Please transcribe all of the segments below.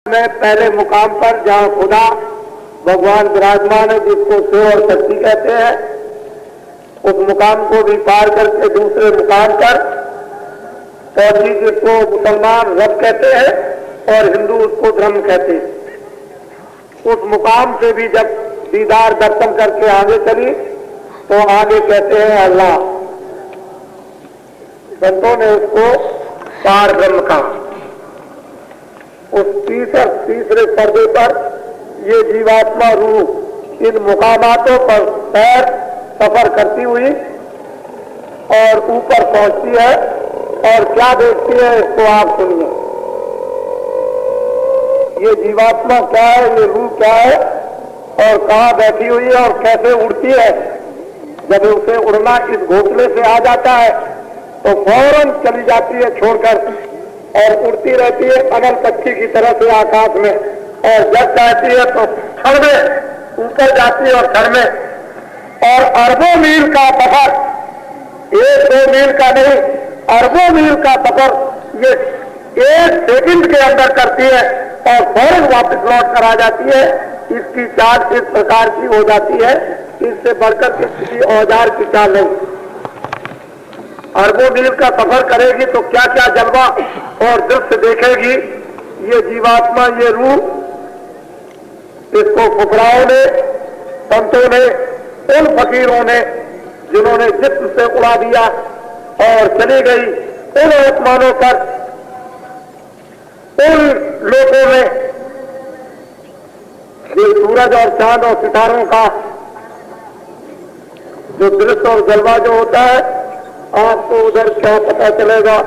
में पहले मुकाम पर जहाँ खुदा भगवान विराजमान है, जिसको शिव और शक्ति कहते हैं, उस मुकाम को भी पार करके दूसरे मुकाम पर पहुंची, जिसको मुसलमान रब कहते हैं और हिंदू उसको धर्म कहते हैं। उस मुकाम से भी जब दीदार दर्शन करके आगे चली तो आगे कहते हैं अल्लाह। संतों ने उसको पार ब्रह्म कहा। उस तीसरे पर्दे पर ये जीवात्मा रूह इन मुकामातों पर पैर सफर करती हुई और ऊपर पहुंचती है, और क्या देखती है इसको आप सुनिए। ये जीवात्मा क्या है, ये रूह क्या है और कहाँ बैठी हुई है और कैसे उड़ती है। जब उसे उड़ना इस घोंसले से आ जाता है तो फौरन चली जाती है छोड़कर और उड़ती रहती है अनल पक्षी की तरह से आकाश में, और जब जाती है तो क्षण में ऊपर जाती है और क्षण में, और अरबों मील का सफर, 1-2 मील का नहीं, अरबों मील का सफर ये 1 सेकंड के अंदर करती है और फौरन वापस लौट कर आ जाती है। इसकी चाल इस प्रकार की हो जाती है, इससे बढ़कर किसी औजार की चाल नहीं। अरबों मील का सफर करेगी तो क्या क्या जलवा और दृश्य देखेगी ये जीवात्मा, ये रूह। इसको फुकराओं ने, संतों ने, उन फकीरों ने जिन्होंने जिस्म से उड़ा दिया और चली गई, उन आसमानों पर, उन लोगों में जो सूरज और चांद और सितारों का जो दृश्य और जलवा जो होता है, आपको उधर क्या पता चलेगा।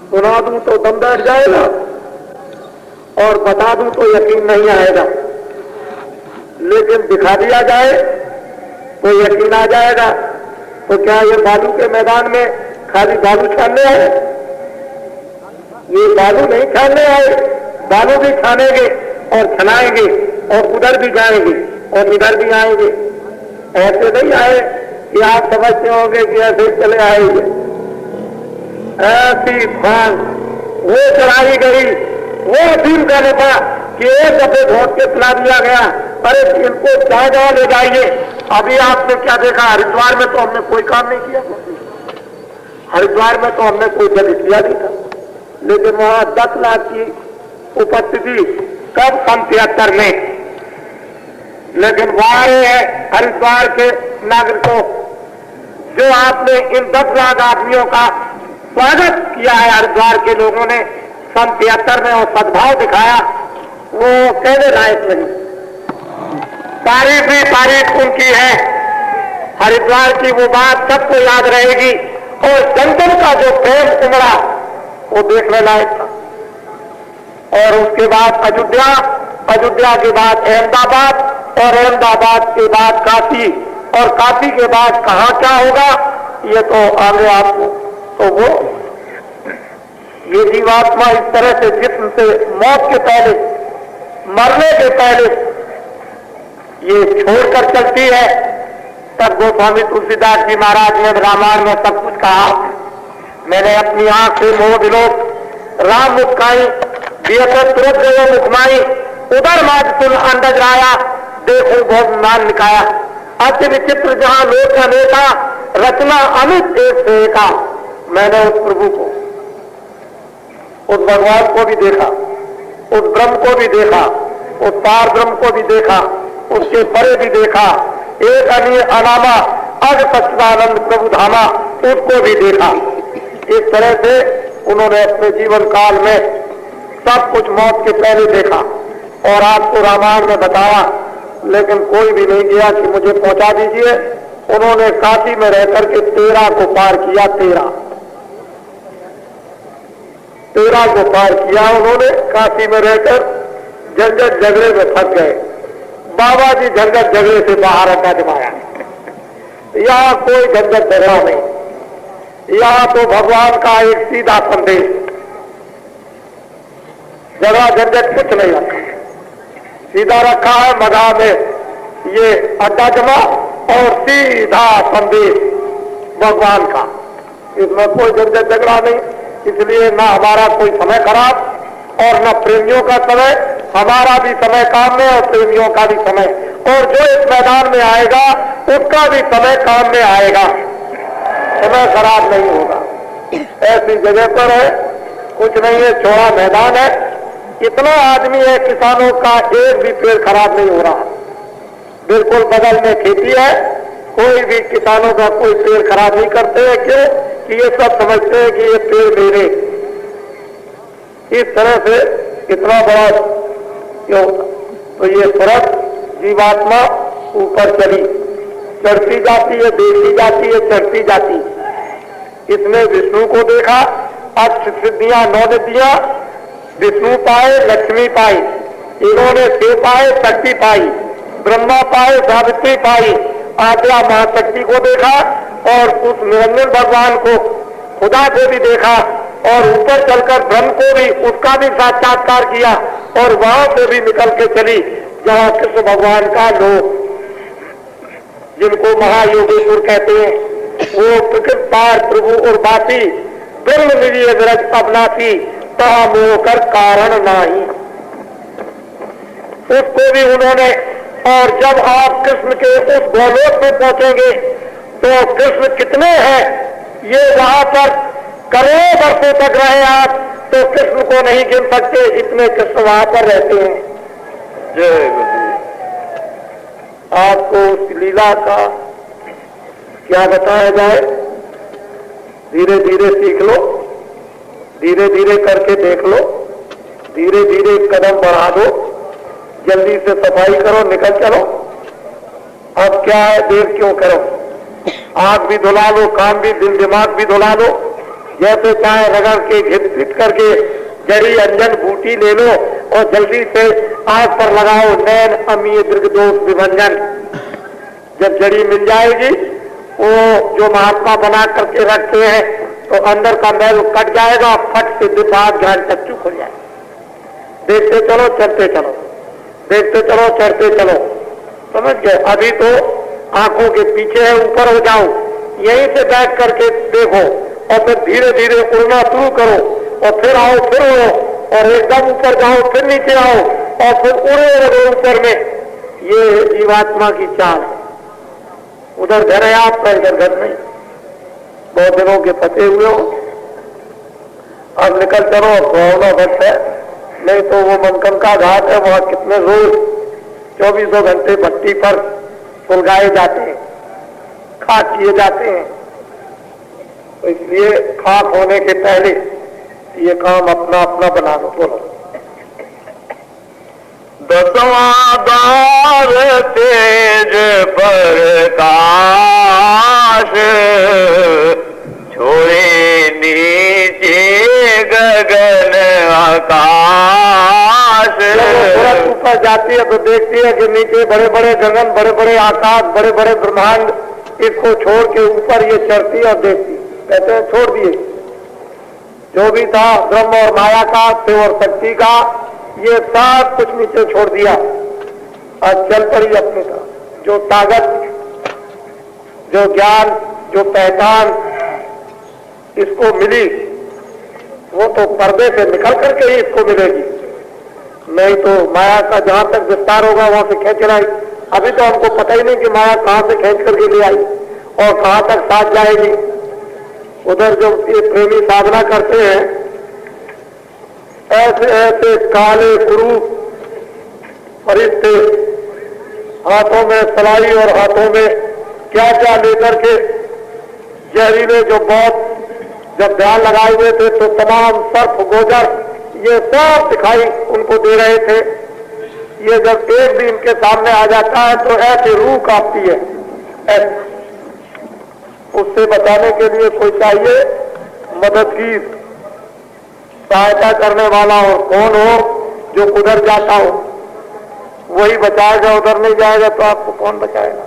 सुना दूं तो दम बैठ जाएगा और बता दूं तो यकीन नहीं आएगा, लेकिन दिखा दिया जाए तो यकीन आ जाएगा। तो क्या ये बालू के मैदान में खाली बालू छानने आए? ये बालू नहीं छानने आए, बालू भी छानेंगे और छनाएंगे और उधर भी जाएंगे और इधर भी आएंगे। ऐसे नहीं आए कि आप समझते होंगे कि ऐसे चले आएंगे। ऐसी भान वो चढ़ाई गई, वो अफीम का नेता कि एक दफे भोट के पिला दिया गया, अरे इनको जहाँ ले जाइए। अभी आपने क्या देखा, हरिद्वार में तो हमने कोई काम नहीं किया, हरिद्वार में तो हमने कोई जग किया नहीं था, लेकिन वहां 10 लाख की उपस्थिति कब सन 73 में। लेकिन वहां है हरिद्वार के नागरिकों, जो आपने इन 10 लाख आदमियों का स्वागत किया है हरिद्वार के लोगों ने सन 73 में और सद्भाव दिखाया, वो कहने लायक नहीं। तारीफ ही तारीफ उनकी है। हरिद्वार की वो बात सबको याद रहेगी, और जनता का जो प्रेम उमड़ा वो देखने लायक था। और उसके बाद अयोध्या, अयोध्या के बाद अहमदाबाद, और अहमदाबाद के बाद काशी, और काशी के बाद कहाँ क्या होगा ये तो आगे आपको। तो वो ये जीवात्मा इस तरह से जिस्म से मौत के पहले, मरने के पहले ये छोड़कर चलती है। तब गोस्वामी तुलसीदास जी महाराज ने रामायण में सब कुछ कहा। मैंने अपनी आंख से मोह विलोक राम मुस्काई, तुरंत गयो मुखमाई, उधर माज तुल अंडज राया, देखो बहुत मान निकाया। अति विचित्र जहां लोक अनेका, रचना अमित एक से एका। मैंने उस प्रभु को, उस भगवान को भी देखा, उस ब्रह्म को भी देखा, उस पार ब्रह्म को भी देखा, उसके परे भी देखा, एक अनिय अनामा अग सच्चिदानंद प्रभु धामा, उसको भी देखा। इस तरह से उन्होंने अपने जीवन काल में सब कुछ मौत के पहले देखा और आपको रामायण में बताया, लेकिन कोई भी नहीं गया कि मुझे पहुंचा दीजिए। उन्होंने काशी में रहकर के 13 को पार किया, 13 को पार किया उन्होंने। काशी में रहकर झंझट झगड़े में फंस गए। बाबा जी झंझट झगड़े से बाहर अड्डा जमाया। यहाँ कोई झंझट झगड़ा नहीं, यहाँ तो भगवान का एक सीधा संदेश, झगड़ा झंझट कुछ नहीं रखा, सीधा रखा है। मधा में ये अड्डा जमा और सीधा संदेश भगवान का, इसमें कोई झंझट झगड़ा नहीं। इसलिए ना हमारा कोई समय खराब और न प्रेमियों का समय, हमारा भी समय काम में और प्रेमियों का भी समय, और जो इस मैदान में आएगा उसका भी समय काम में आएगा, समय खराब नहीं होगा। ऐसी जगह पर है, कुछ नहीं है, चौड़ा मैदान है, इतना आदमी है, किसानों का एक भी पेड़ खराब नहीं हो रहा। बिल्कुल बगल में खेती है, कोई भी किसानों का कोई पेड़ खराब नहीं करते हैं। क्यों? कि ये सब समझते हैं कि ये पेड़ मेरे। इस तरह से इतना बड़ा क्यों? तो ये फर्क जीवात्मा ऊपर चढ़ती जाती है, देखी जाती है, चढ़ती जाती है। इसने विष्णु को देखा, अष्ट सिद्धियां 9 निधियां, विष्णु पाए, लक्ष्मी पाई, इन्होंने शिव पाए, शक्ति पाई, ब्रह्मा पाए, सावित्री पाई, आद्या महाशक्ति को देखा और उस निरंजन भगवान को, खुदा को भी देखा और ऊपर चलकर ब्रह्म को भी, उसका भी साक्षात्कार किया और वहां से भी निकल के चली जहां कृष्ण भगवान का लोक, जिनको महायोगेश्वर कहते हैं, वो प्रकृत पार प्रभु और बाती ब्रह्म निधि विरज अवनासी तहा मोह कर कारण नाही, उसको भी उन्होंने। और जब आप कृष्ण के उस गोलोक में पहुंचेंगे तो कृष्ण कितने हैं ये वहां पर करोड़ों वर्षों तक रहे आप तो कृष्ण को नहीं गिन सकते, इतने कृष्ण वहां पर रहते हैं। जय गुरु। आपको उस लीला का क्या बताया जाए, धीरे धीरे सीख लो, धीरे धीरे करके देख लो, धीरे धीरे कदम बढ़ा दो, जल्दी से सफाई करो, निकल चलो। अब क्या है, देर क्यों करो? आंख भी धुला लो, काम भी, दिल दिमाग भी धुला लो, जैसे चाहे रगड़ के घिट पिट करके जड़ी अंजन बूटी ले लो और जल्दी से आंख पर लगाओ नैन अमीय दीर्घ दोष विभंजन। जब जड़ी मिल जाएगी, वो जो महात्मा बना करके रखते हैं, तो अंदर का मैल कट जाएगा, फट से दिमाग ज्ञान चक्षु खुल जाए। देखते चलो, चलते चलो, देखते चलो, चढ़ते चलो, समझ गए? अभी तो आंखों के पीछे है, ऊपर हो जाओ, यहीं से बैठ करके देखो और फिर धीरे धीरे उड़ना शुरू करो और फिर आओ, फिर उड़ो और एकदम ऊपर जाओ, फिर नीचे आओ और फिर उड़े रहो ऊपर में। ये जीवात्मा की चाल है। उधर घर है आपका, इधर घर नहीं, बहुत दिनों के फंसे हुए हो। अब निकल चलो, भावना वक्त है, नहीं तो वो मनकन का घाट है, वहां कितने रोज 24 घंटे भट्टी पर सुलगाए जाते हैं, खाक किए जाते हैं। तो इसलिए खाक होने के पहले ये काम अपना अपना बना लो। बोलो। 10वां द्वार तेज प्रकाश, छोड़े नीचे गगन आकाश। जब ऊपर जाती है तो देखती है कि नीचे बड़े बड़े गगन, बड़े बड़े आकाश, बड़े बड़े ब्रह्मांड, इसको छोड़ के ऊपर ये चढ़ती और देखती, कहते हैं छोड़ दिए जो भी था ब्रह्म और माया का, शिव और शक्ति का, ये सब कुछ नीचे छोड़ दिया और चल पड़ी अपने का। जो ताकत, जो ज्ञान, जो पहचान इसको मिली, वो तो पर्दे से निकल करके ही इसको मिलेगी, नहीं तो माया का जहां तक विस्तार होगा वहां से खींच लाई। अभी तो हमको पता ही नहीं कि माया कहां से खींच करके ले आई और कहां तक साथ जाएगी। उधर जो ये प्रेमी साधना करते हैं, ऐसे ऐसे काले गुरु फरिश्ते हाथों में सलाई और हाथों में क्या क्या लेकर के जहरीले, जो बहुत जब ध्यान लगाए हुए थे तो तमाम सर्प गोजर ये सब दिखाई उनको दे रहे थे। ये जब एक भी इनके सामने आ जाता है तो ऐसे रूह कांपती है। ऐसे उससे बचाने के लिए कोई चाहिए मददगीर, सहायता करने वाला, और कौन हो जो उधर जाता हो वही बचाएगा, उधर नहीं जाएगा तो आपको कौन बचाएगा?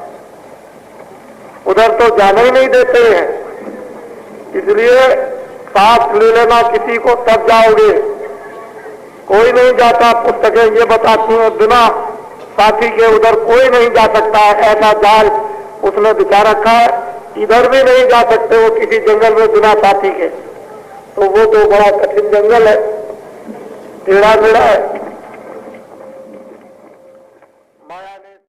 उधर तो जाने ही नहीं देते हैं, इसलिए सांस ले लेना किसी को तब जाओगे, कोई नहीं जाता। पुस्तकें ये बताती हैं बिना साथी के उधर कोई नहीं जा सकता, ऐसा जाल उसने बिछा रखा है, इधर भी नहीं जा सकते वो किसी जंगल में बिना साथी के, तो वो तो बड़ा कठिन जंगल है। टेढ़ा मेढ़ा है।